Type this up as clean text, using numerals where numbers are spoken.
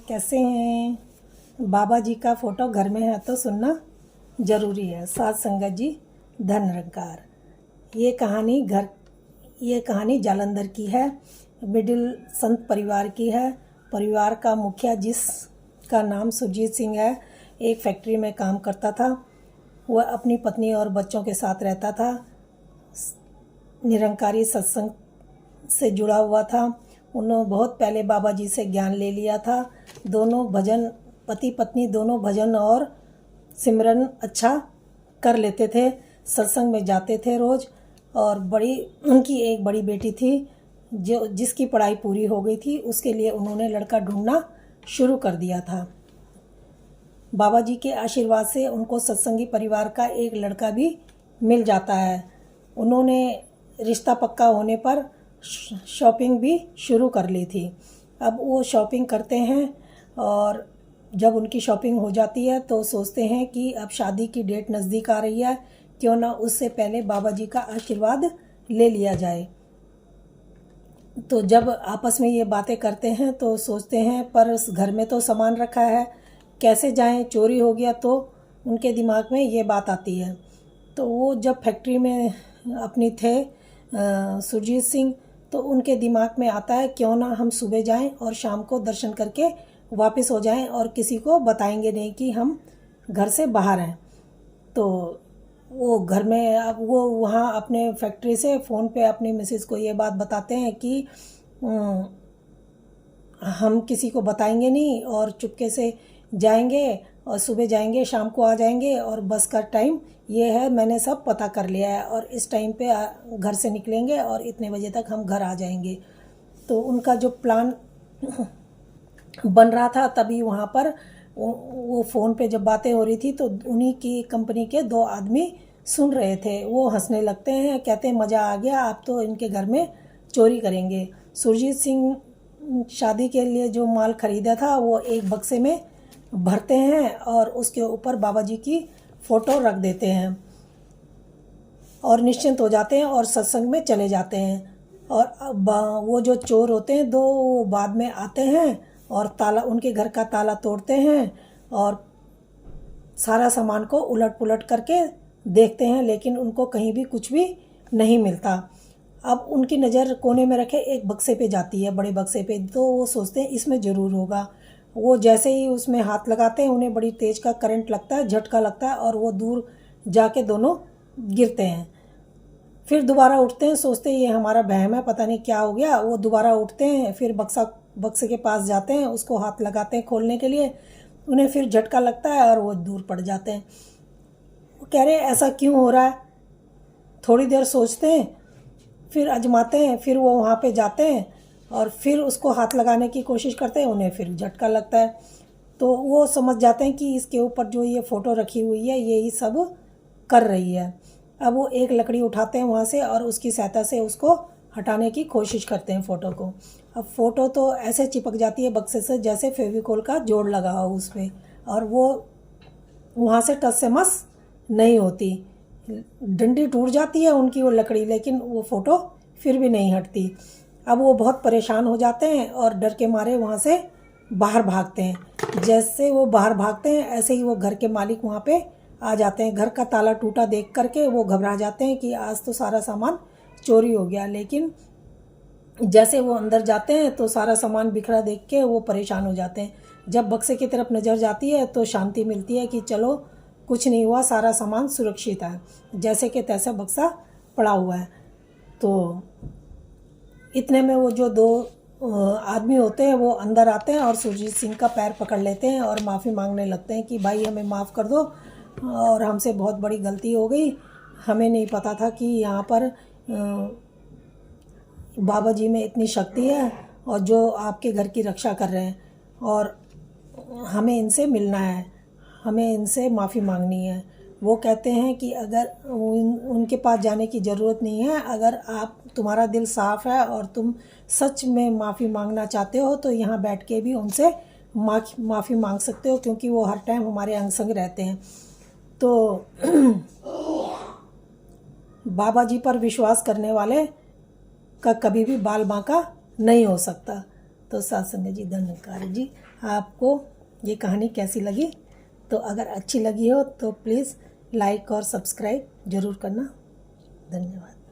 कैसे हैं। बाबा जी का फ़ोटो घर में है तो सुनना ज़रूरी है। साध संगत जी धन निरंकार। ये कहानी जालंधर की है। मिडिल संत परिवार की है। परिवार का मुखिया जिसका नाम सुरजीत सिंह है, एक फैक्ट्री में काम करता था। वह अपनी पत्नी और बच्चों के साथ रहता था। निरंकारी सत्संग से जुड़ा हुआ था। उन्होंने बहुत पहले बाबा जी से ज्ञान ले लिया था। दोनों भजन, पति पत्नी दोनों भजन और सिमरन अच्छा कर लेते थे। सत्संग में जाते थे रोज़। और उनकी एक बड़ी बेटी थी जिसकी पढ़ाई पूरी हो गई थी। उसके लिए उन्होंने लड़का ढूंढना शुरू कर दिया था। बाबा जी के आशीर्वाद से उनको सत्संगी परिवार का एक लड़का भी मिल जाता है। उन्होंने रिश्ता पक्का होने पर शॉपिंग भी शुरू कर ली थी। अब वो शॉपिंग करते हैं और जब उनकी शॉपिंग हो जाती है तो सोचते हैं कि अब शादी की डेट नज़दीक आ रही है, क्यों ना उससे पहले बाबा जी का आशीर्वाद ले लिया जाए। तो जब आपस में ये बातें करते हैं तो सोचते हैं पर उस घर में तो सामान रखा है, कैसे जाएं, चोरी हो गया। तो उनके दिमाग में ये बात आती है। तो वो जब फैक्ट्री में अपनी थे सुरजीत सिंह, तो उनके दिमाग में आता है क्यों ना हम सुबह जाएं और शाम को दर्शन करके वापस हो जाएं और किसी को बताएंगे नहीं कि हम घर से बाहर हैं। तो वो घर में, अब वो वहाँ अपने फैक्ट्री से फ़ोन पे अपनी मिसेस को ये बात बताते हैं कि हम किसी को बताएंगे नहीं और चुपके से जाएंगे और सुबह जाएंगे, शाम को आ जाएंगे और बस का टाइम ये है, मैंने सब पता कर लिया है और इस टाइम पे घर से निकलेंगे और इतने बजे तक हम घर आ जाएंगे। तो उनका जो प्लान बन रहा था, तभी वहाँ पर वो फ़ोन पे जब बातें हो रही थी तो उन्हीं की कंपनी के 2 आदमी सुन रहे थे। वो हंसने लगते हैं, कहते हैं मज़ा आ गया, आप तो इनके घर में चोरी करेंगे। सुरजीत सिंह शादी के लिए जो माल ख़रीदा था वो एक बक्से में भरते हैं और उसके ऊपर बाबा जी की फ़ोटो रख देते हैं और निश्चिंत हो जाते हैं और सत्संग में चले जाते हैं। और वो जो चोर होते हैं 2, वो बाद में आते हैं और ताला, उनके घर का ताला तोड़ते हैं और सारा सामान को उलट पुलट करके देखते हैं, लेकिन उनको कहीं भी कुछ भी नहीं मिलता। अब उनकी नज़र कोने में रखे एक बक्से पे जाती है, बड़े बक्से पे। तो वो सोचते हैं इसमें ज़रूर होगा। वो जैसे ही उसमें हाथ लगाते हैं उन्हें बड़ी तेज़ का करंट लगता है, झटका लगता है और वो दूर जाके दोनों गिरते हैं। फिर दोबारा उठते हैं, सोचते हैं ये हमारा वहम है, पता नहीं क्या हो गया। वो दोबारा उठते हैं, फिर बक्से के पास जाते हैं, उसको हाथ लगाते हैं खोलने के लिए। उन्हें फिर झटका लगता है और वो दूर पड़ जाते हैं। वो कह रहे हैं ऐसा क्यों हो रहा है। थोड़ी देर सोचते हैं, फिर आजमाते हैं, फिर वो वहाँ पे जाते हैं और फिर उसको हाथ लगाने की कोशिश करते हैं, उन्हें फिर झटका लगता है। तो वो समझ जाते हैं कि इसके ऊपर जो ये फ़ोटो रखी हुई है यही सब कर रही है। अब वो एक लकड़ी उठाते हैं वहाँ से और उसकी सहायता से उसको हटाने की कोशिश करते हैं फ़ोटो को। अब फ़ोटो तो ऐसे चिपक जाती है बक्से से जैसे फेविकोल का जोड़ लगा हो उस पर, और वो वहाँ से टस से मस नहीं होती। डंडी टूट जाती है उनकी वो लकड़ी, लेकिन वो फ़ोटो फिर भी नहीं हटती। अब वो बहुत परेशान हो जाते हैं और डर के मारे वहाँ से बाहर भागते हैं। जैसे वो बाहर भागते हैं ऐसे ही वो घर के मालिक वहाँ पे आ जाते हैं। घर का ताला टूटा देख करके वो घबरा जाते हैं कि आज तो सारा सामान चोरी हो गया। लेकिन जैसे वो अंदर जाते हैं तो सारा सामान बिखरा देख के वो परेशान हो जाते हैं। जब बक्से की तरफ नज़र जाती है तो शांति मिलती है कि चलो कुछ नहीं हुआ, सारा सामान सुरक्षित है, जैसे कि तैसा बक्सा पड़ा हुआ है। तो इतने में वो जो 2 आदमी होते हैं वो अंदर आते हैं और सुरजीत सिंह का पैर पकड़ लेते हैं और माफ़ी मांगने लगते हैं कि भाई हमें माफ़ कर दो और हमसे बहुत बड़ी गलती हो गई, हमें नहीं पता था कि यहाँ पर बाबा जी में इतनी शक्ति है और जो आपके घर की रक्षा कर रहे हैं, और हमें इनसे मिलना है, हमें इनसे माफ़ी मांगनी है। वो कहते हैं कि अगर उनके पास जाने की ज़रूरत नहीं है, अगर तुम्हारा दिल साफ़ है और तुम सच में माफ़ी मांगना चाहते हो तो यहाँ बैठ के भी उनसे माफ़ी मांग सकते हो, क्योंकि वो हर टाइम हमारे अंग संग रहते हैं। तो बाबा जी पर विश्वास करने वाले का कभी भी बाल बांका नहीं हो सकता। तो सत्संग जी धन्यकार जी। आपको ये कहानी कैसी लगी? तो अगर अच्छी लगी हो तो प्लीज़ लाइक और सब्सक्राइब ज़रूर करना। धन्यवाद।